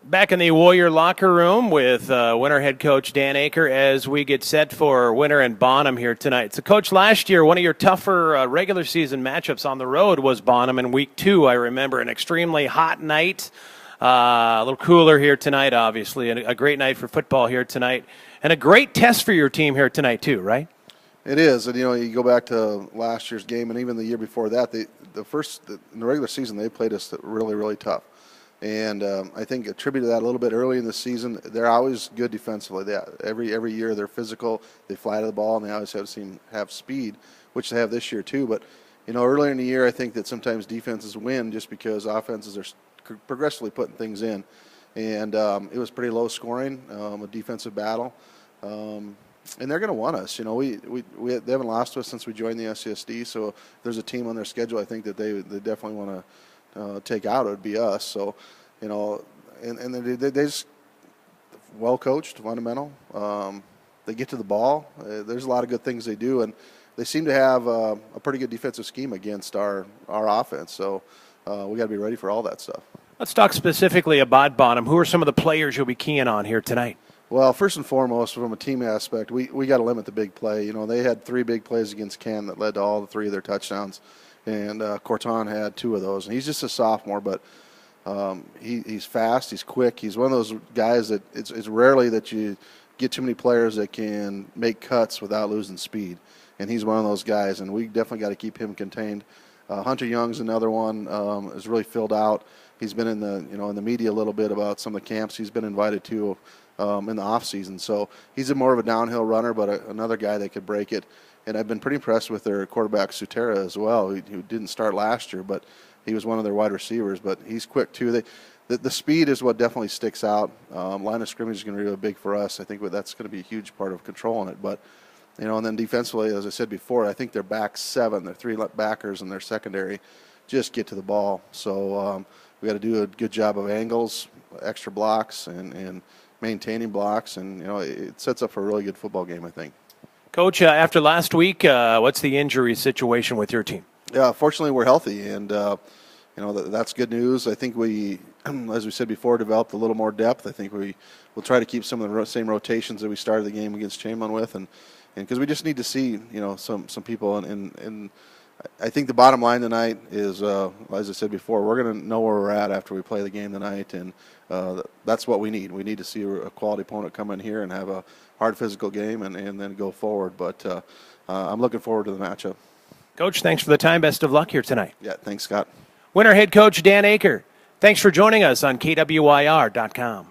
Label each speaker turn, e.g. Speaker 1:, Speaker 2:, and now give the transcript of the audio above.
Speaker 1: Back in the Warrior locker room with winter head coach Dan Aaker as we get set for Winter and Bonham here tonight. So, Coach, last year, one of your tougher regular season matchups on the road was Bonham in week 2. I remember an extremely hot night, a little cooler here tonight, obviously, and a great night for football here tonight, and a great test for your team here tonight, too, right?
Speaker 2: It is, and you go back to last year's game, and even the year before that. In the regular season, they played us really, really tough. And I think attributed that a little bit early in the season. They're always good defensively. Every year they're physical. They fly to the ball, and they always have speed, which they have this year too. But earlier in the year, I think that sometimes defenses win just because offenses are progressively putting things in. And it was pretty low scoring, a defensive battle. And they're going to want us. They haven't lost to us since we joined the SCSD. So if there's a team on their schedule, I think that they definitely want to take out, it would be us. So, and they just well coached, fundamental. They get to the ball. There's a lot of good things they do, and they seem to have a pretty good defensive scheme against our offense. So we got to be ready for all that stuff.
Speaker 1: Let's talk specifically about Bonham. Who are some of the players you'll be keying on here tonight?
Speaker 2: Well, first and foremost, from a team aspect, we got to limit the big play. They had 3 big plays against Ken that led to all 3 of their touchdowns. And Corton had 2 of those. And he's just a sophomore, but he's fast, he's quick. He's one of those guys that it's rarely that you get too many players that can make cuts without losing speed. And he's one of those guys, and we definitely got to keep him contained. Hunter Young's another one, is really filled out. He's been in the media a little bit about some of the camps he's been invited to in the off season. So he's more of a downhill runner, but another guy that could break it. And I've been pretty impressed with their quarterback, Sutera, as well, who didn't start last year, but he was one of their wide receivers. But he's quick, too. The speed is what definitely sticks out. Line of scrimmage is going to be big for us. I think that's going to be a huge part of controlling it. But, and then defensively, as I said before, I think their back 7, their 3 backers and their secondary just get to the ball. So we got to do a good job of angles, extra blocks, and maintaining blocks. And, it sets up for a really good football game, I think.
Speaker 1: Coach, after last week, what's the injury situation with your team?
Speaker 2: Yeah, fortunately we're healthy, and that's good news. I think we, as we said before, developed a little more depth. I think we'll try to keep some of the same rotations that we started the game against Chamberlain with, and because we just need to see some people. And I think the bottom line tonight is, as I said before, we're going to know where we're at after we play the game tonight, and that's what we need. We need to see a quality opponent come in here and have a hard physical game and then go forward. But I'm looking forward to the matchup.
Speaker 1: Coach, thanks for the time. Best of luck here tonight.
Speaker 2: Yeah, thanks, Scott.
Speaker 1: Winter head coach Dan Aaker, thanks for joining us on KWIR.com.